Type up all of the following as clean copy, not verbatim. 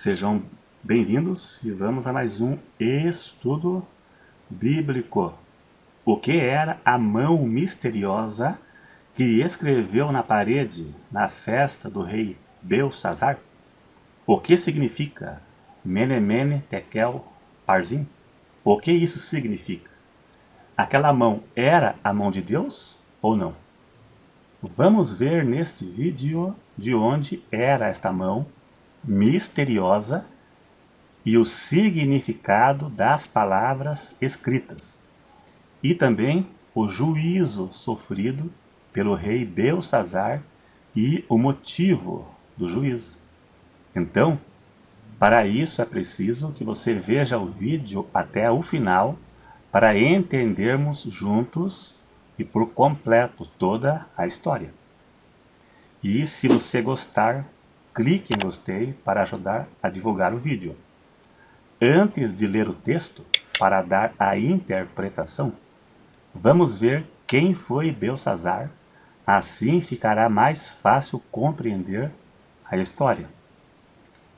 Sejam bem-vindos e vamos a mais um estudo bíblico. O que era a mão misteriosa que escreveu na parede na festa do rei Belsazar? O que significa Mene, Mene, Tekel, Parsim? O que isso significa? Aquela mão era a mão de Deus ou não? Vamos ver neste vídeo de onde era esta mão misteriosa e o significado das palavras escritas, e também o juízo sofrido pelo rei Belsazar e o motivo do juízo. Então, para isso é preciso que você veja o vídeo até o final para entendermos juntos e por completo toda a história. E se você gostar, clique em gostei para ajudar a divulgar o vídeo. Antes de ler o texto, para dar a interpretação, vamos ver quem foi Belsazar, assim ficará mais fácil compreender a história.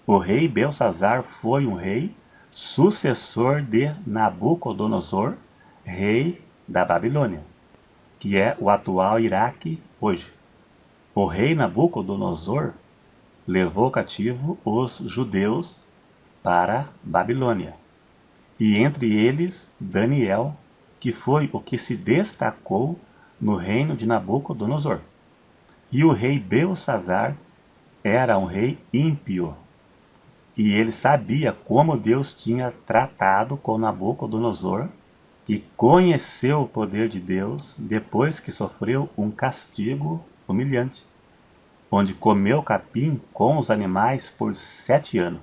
O rei Belsazar foi um rei sucessor de Nabucodonosor, rei da Babilônia, que é o atual Iraque hoje. O rei Nabucodonosor levou cativo os judeus para Babilônia, e entre eles Daniel, que foi o que se destacou no reino de Nabucodonosor. E o rei Belsazar era um rei ímpio, e ele sabia como Deus tinha tratado com Nabucodonosor, que conheceu o poder de Deus depois que sofreu um castigo humilhante, onde comeu capim com os animais por 7 anos.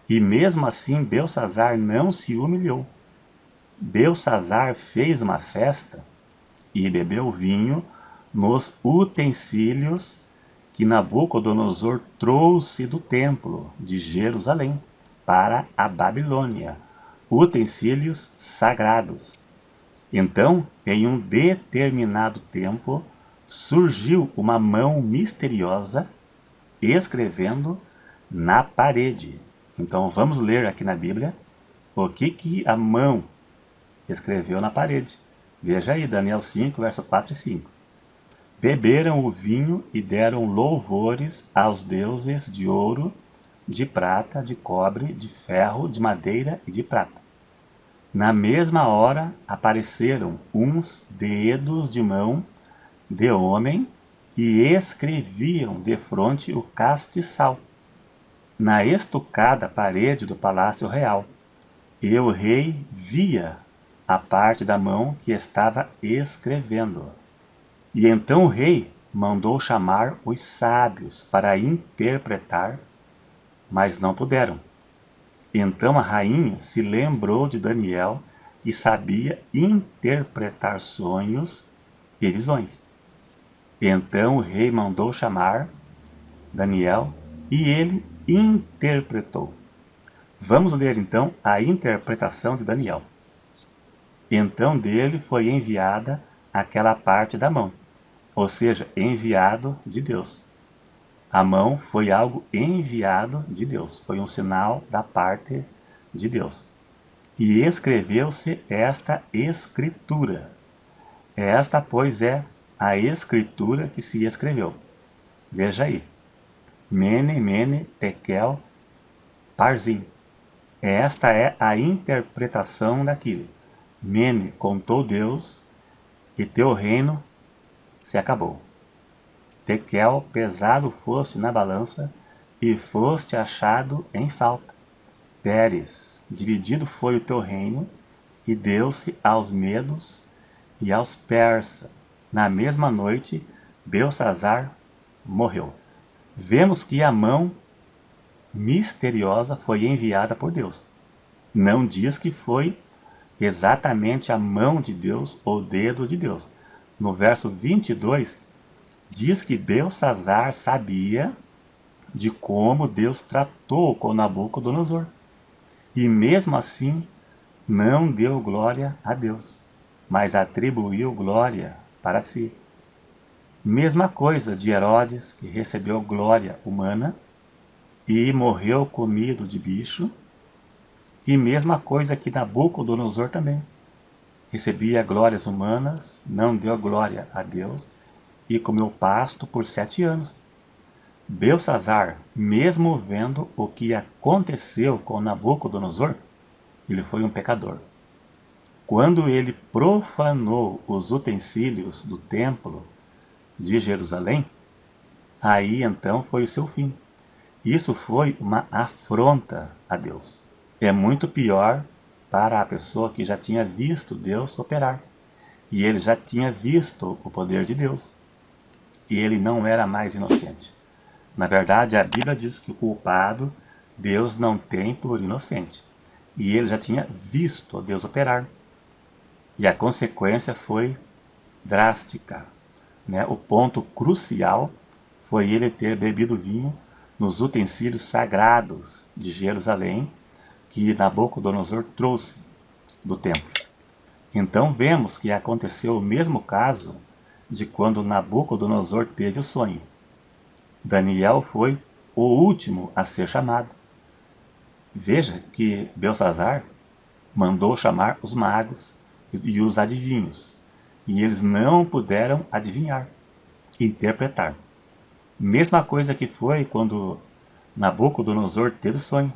E mesmo assim Belsazar não se humilhou. Belsazar fez uma festa e bebeu vinho nos utensílios que Nabucodonosor trouxe do templo de Jerusalém para a Babilônia, utensílios sagrados. Então, em um determinado tempo, surgiu uma mão misteriosa escrevendo na parede. Então vamos ler aqui na Bíblia o que a mão escreveu na parede. Veja aí, Daniel 5, verso 4 e 5. Beberam o vinho e deram louvores aos deuses de ouro, de prata, de cobre, de ferro, de madeira e de prata. Na mesma hora apareceram uns dedos de mão de homem e escreviam defronte o castiçal, na estucada parede do palácio real. E o rei via a parte da mão que estava escrevendo. E então o rei mandou chamar os sábios para interpretar, mas não puderam. Então a rainha se lembrou de Daniel e sabia interpretar sonhos e visões. Então o rei mandou chamar Daniel e ele interpretou. Vamos ler então a interpretação de Daniel. Então dele foi enviada aquela parte da mão, ou seja, enviado de Deus. A mão foi algo enviado de Deus, foi um sinal da parte de Deus. E escreveu-se esta escritura. Esta, pois, é a escritura que se escreveu. Veja aí. Mene, Mene, Tekel, Parsim. Esta é a interpretação daquilo. Mene, contou Deus, e teu reino se acabou. Tekel, pesado foste na balança, e foste achado em falta. Pérez, dividido foi o teu reino, e deu-se aos medos e aos persas. Na mesma noite, Belsazar morreu. Vemos que a mão misteriosa foi enviada por Deus. Não diz que foi exatamente a mão de Deus ou dedo de Deus. No verso 22, diz que Belsazar sabia de como Deus tratou com Nabucodonosor. E mesmo assim, não deu glória a Deus, mas atribuiu glória para si. Mesma coisa de Herodes, que recebeu glória humana, e morreu comido de bicho. E mesma coisa que Nabucodonosor também. Recebia glórias humanas, não deu glória a Deus e comeu pasto por 7 anos. Belsazar, mesmo vendo o que aconteceu com Nabucodonosor, ele foi um pecador. Quando ele profanou os utensílios do templo de Jerusalém, aí então foi o seu fim. Isso foi uma afronta a Deus. É muito pior para a pessoa que já tinha visto Deus operar. E ele já tinha visto o poder de Deus. E ele não era mais inocente. Na verdade, a Bíblia diz que o culpado Deus não tem por inocente. E ele já tinha visto Deus operar. E a consequência foi drástica, né? O ponto crucial foi ele ter bebido vinho nos utensílios sagrados de Jerusalém que Nabucodonosor trouxe do templo. Então vemos que aconteceu o mesmo caso de quando Nabucodonosor teve o sonho. Daniel foi o último a ser chamado. Veja que Belsazar mandou chamar os magos e os adivinhos, e eles não puderam adivinhar, interpretar. Mesma coisa que foi quando Nabucodonosor teve o sonho.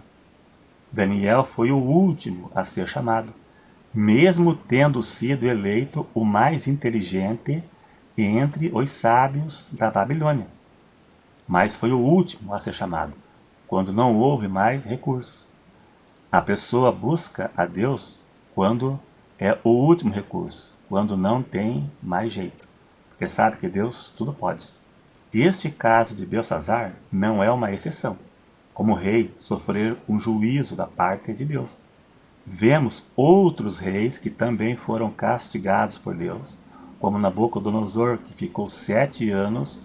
Daniel foi o último a ser chamado, mesmo tendo sido eleito o mais inteligente entre os sábios da Babilônia. Mas foi o último a ser chamado, quando não houve mais recurso. A pessoa busca a Deus quando é o último recurso, quando não tem mais jeito, porque sabe que Deus tudo pode. Este caso de Belsazar não é uma exceção. Como rei, sofrer um juízo da parte de Deus. Vemos outros reis que também foram castigados por Deus, como Nabucodonosor, que ficou 7 anos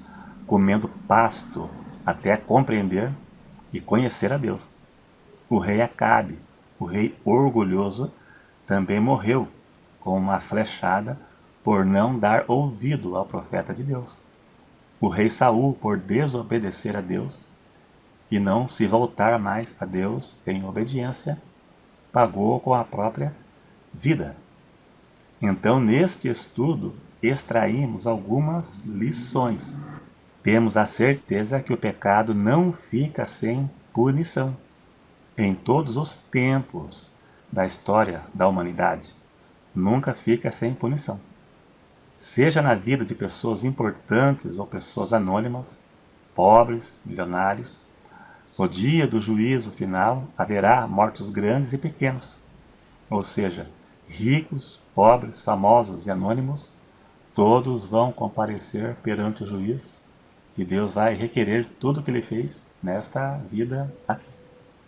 comendo pasto até compreender e conhecer a Deus. O rei Acabe, o rei orgulhoso, também morreu com uma flechada por não dar ouvido ao profeta de Deus. O rei Saul, por desobedecer a Deus e não se voltar mais a Deus em obediência, pagou com a própria vida. Então, neste estudo, extraímos algumas lições. Temos a certeza que o pecado não fica sem punição. Em todos os tempos da história da humanidade, nunca fica sem punição. Seja na vida de pessoas importantes ou pessoas anônimas, pobres, milionários, no dia do juízo final haverá mortos grandes e pequenos, ou seja, ricos, pobres, famosos e anônimos, todos vão comparecer perante o juiz e Deus vai requerer tudo o que ele fez nesta vida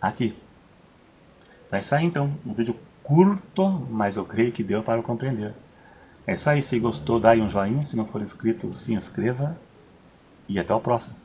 aqui. Então é isso aí então, um vídeo curto, mas eu creio que deu para compreender. É isso aí, se gostou dá aí um joinha, se não for inscrito se inscreva e até o próximo.